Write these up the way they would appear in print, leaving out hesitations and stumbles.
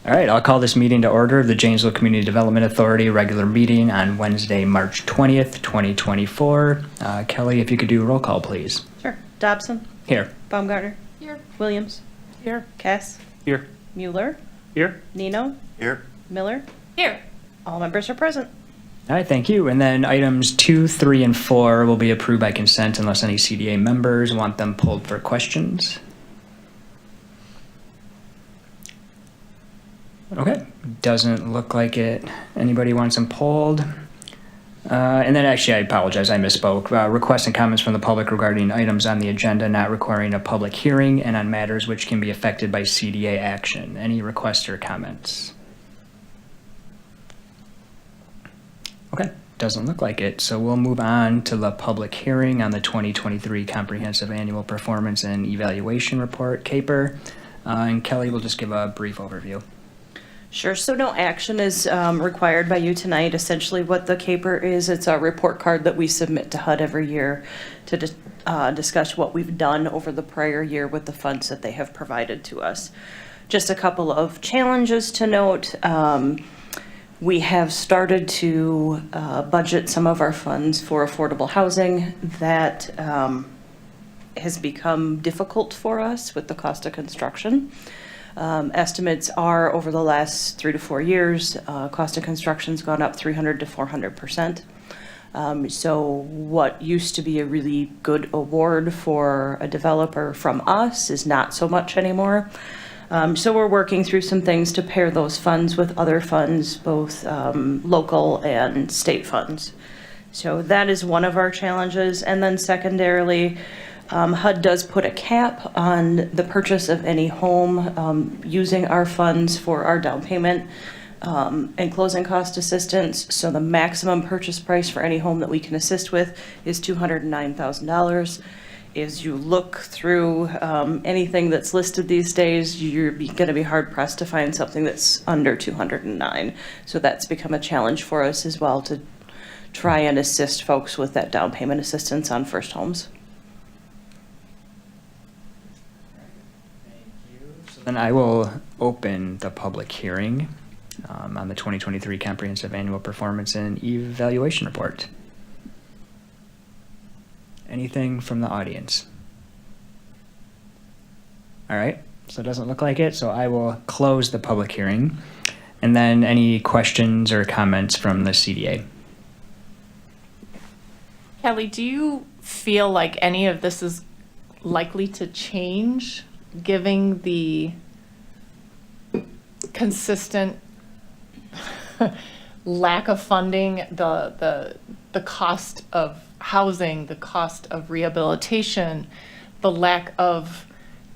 All right, I'll call this meeting to order of the Janesville Community Development Authority regular meeting on Wednesday, March 20th, 2024. Kelly, if you could do a roll call, please. Sure. Dobson. Here. Baumgartner. Here. Williams. Here. Cass. Here. Mueller. Here. Nino. Here. Miller. Here. All members are present. All right, thank you. And then items 2, 3, and 4 will be approved by consent unless any CDA members want them pulled for questions. Okay, doesn't look like it. Anybody wants them pulled? And then actually, I apologize, I misspoke. Requests and comments from the public regarding items on the agenda not requiring a public hearing and on matters which can be affected by CDA action. Any requests or comments? Okay, doesn't look like it. So we'll move on to the public hearing on the 2023 Comprehensive Annual Performance and Evaluation Report, CAPER. And Kelly will just give a brief overview. Sure. So no action is required by you tonight. Essentially what the CAPER is, it's a report card that we submit to HUD every year to discuss what we've done over the prior year with the funds that they have provided to us. Just a couple of challenges to note. We have started to budget some of our funds for affordable housing. That has become difficult for us with the cost of construction. Estimates are over the last 3 to 4 years, cost of construction's gone up 300 to 400%. So what used to be a really good award for a developer from us is not so much anymore. So we're working through some things to pair those funds with other funds, both local and state funds. So that is one of our challenges. And then secondarily, HUD does put a cap on the purchase of any home using our funds for our down payment and closing cost assistance. So the maximum purchase price for any home that we can assist with is $209,000. As you look through anything that's listed these days, you're going to be hard pressed to find something that's under 209. So that's become a challenge for us as well to try and assist folks with that down payment assistance on first homes. Then I will open the public hearing on the 2023 Comprehensive Annual Performance and Evaluation Report. Anything from the audience? All right, so it doesn't look like it, so I will close the public hearing. And then any questions or comments from the CDA? Kelly, do you feel like any of this is likely to change, given the consistent lack of funding, the cost of housing, the cost of rehabilitation, the lack of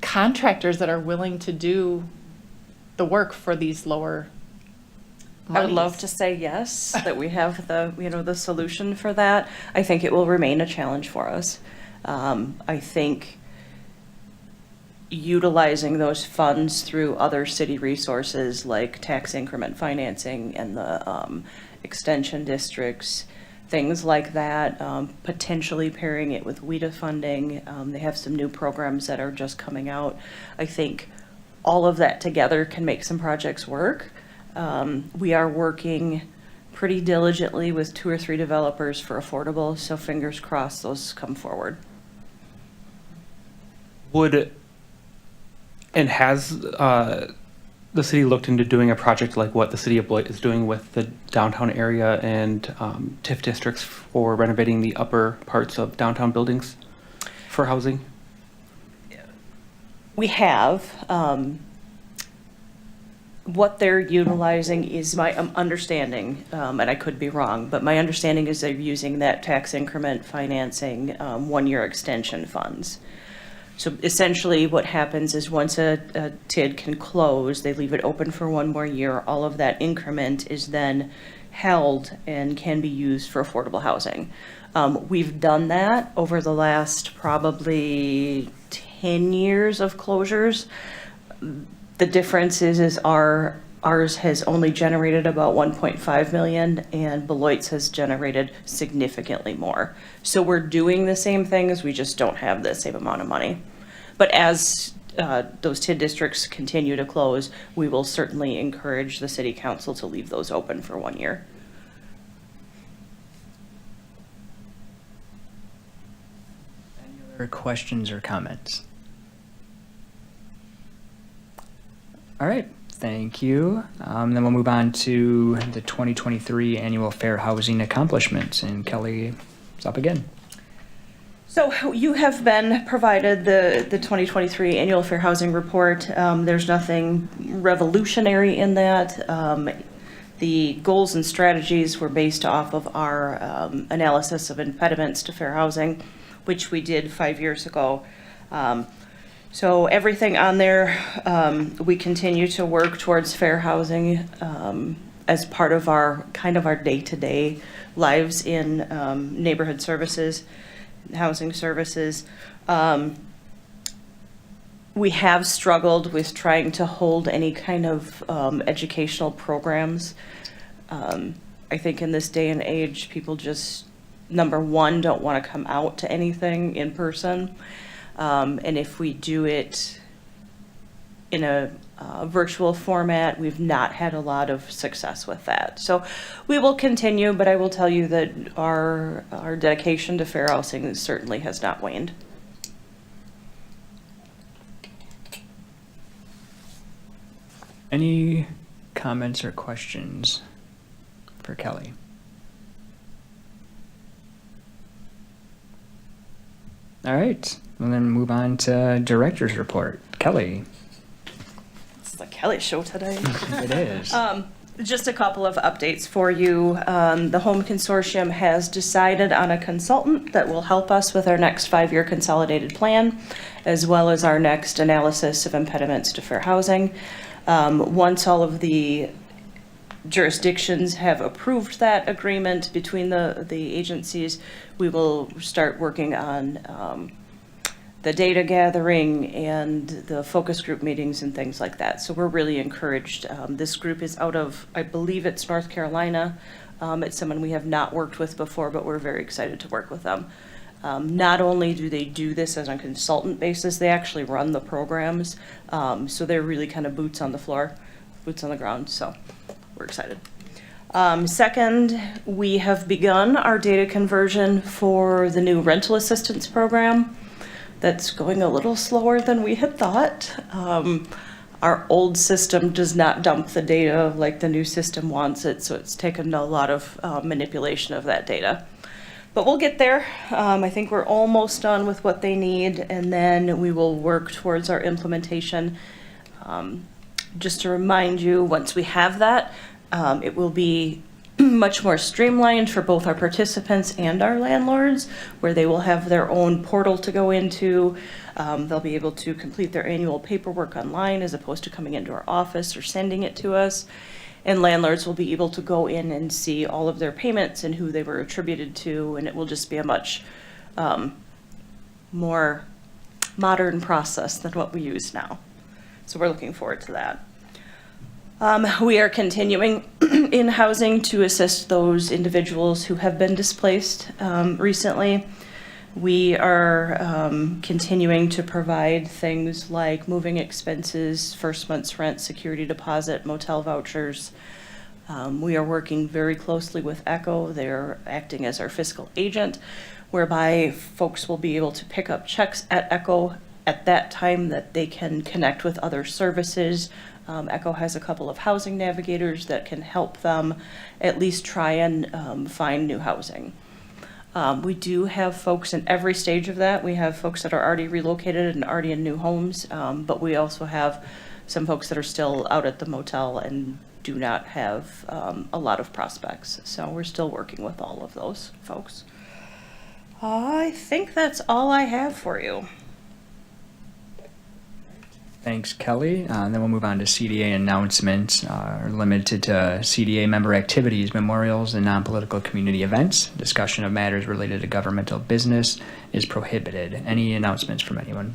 contractors that are willing to do the work for these lower monies? I would love to say yes, that we have the solution for that. I think it will remain a challenge for us. I think utilizing those funds through other city resources like tax increment financing and the extension districts, things like that, potentially pairing it with WIDA funding. They have some new programs that are just coming out. I think all of that together can make some projects work. We are working pretty diligently with 2 or 3 developers for affordable, so fingers crossed those come forward. Has the city looked into doing a project like what the city of Beloit is doing with the downtown area and TIF districts for renovating the upper parts of downtown buildings for housing? We have. What they're utilizing is my understanding, and I could be wrong, but my understanding is they're using that tax increment financing 1-year extension funds. So essentially what happens is once a TID can close, they leave it open for 1 more year. All of that increment is then held and can be used for affordable housing. We've done that over the last probably 10 years of closures. The difference is ours has only generated about 1.5 million and Beloit's has generated significantly more. So we're doing the same things, we just don't have the same amount of money. But as those TID districts continue to close, we will certainly encourage the city council to leave those open for 1 year. Any other questions or comments? All right, thank you. Then we'll move on to the 2023 Annual Fair Housing Accomplishments, and Kelly is up again. So you have been provided the 2023 Annual Fair Housing Report. There's nothing revolutionary in that. The goals and strategies were based off of our analysis of impediments to fair housing, which we did 5 years ago. So everything on there, we continue to work towards fair housing as part of our day-to-day lives in neighborhood services, housing services. We have struggled with trying to hold any kind of educational programs. I think in this day and age, people just, number one, don't want to come out to anything in person. And if we do it in a virtual format, we've not had a lot of success with that. So we will continue, but I will tell you that our dedication to fair housing certainly has not waned. Any comments or questions for Kelly? All right, and then move on to Director's Report. Kelly. It's the Kelly Show today. It is. Just a couple of updates for you. The Home Consortium has decided on a consultant that will help us with our next 5-year consolidated plan, as well as our next analysis of impediments to fair housing. Once all of the jurisdictions have approved that agreement between the agencies, we will start working on the data gathering and the focus group meetings and things like that. So we're really encouraged. This group is out of, I believe it's North Carolina. It's someone we have not worked with before, but we're very excited to work with them. Not only do they do this as a consultant basis, they actually run the programs. So they're really kind of boots on the floor, boots on the ground. So we're excited. Second, we have begun our data conversion for the new rental assistance program. That's going a little slower than we had thought. Our old system does not dump the data like the new system wants it, so it's taken a lot of manipulation of that data. But we'll get there. I think we're almost done with what they need, and then we will work towards our implementation. Just to remind you, once we have that, it will be much more streamlined for both our participants and our landlords, where they will have their own portal to go into. They'll be able to complete their annual paperwork online as opposed to coming into our office or sending it to us. And landlords will be able to go in and see all of their payments and who they were attributed to, and it will just be a much more modern process than what we use now. So we're looking forward to that. We are continuing in housing to assist those individuals who have been displaced recently. We are continuing to provide things like moving expenses, first month's rent, security deposit, motel vouchers. We are working very closely with ECHO. They're acting as our fiscal agent, whereby folks will be able to pick up checks at ECHO at that time that they can connect with other services. ECHO has a couple of housing navigators that can help them at least try and find new housing. We do have folks in every stage of that. We have folks that are already relocated and already in new homes, but we also have some folks that are still out at the motel and do not have a lot of prospects. So we're still working with all of those folks. I think that's all I have for you. Thanks, Kelly. And then we'll move on to CDA announcements, limited to CDA member activities, memorials, and non-political community events. Discussion of matters related to governmental business is prohibited. Any announcements from anyone?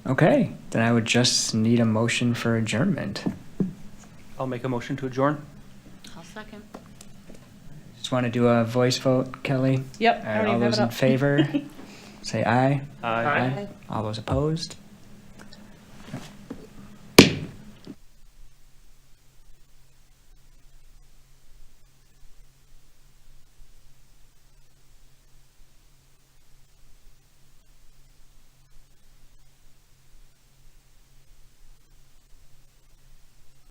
Okay, then I would just need a motion for adjournment. I'll make a motion to adjourn. I'll second. Just want to do a voice vote, Kelly? Yep. All I right, don't all even have those it in up. favor, say aye. Aye. All those opposed?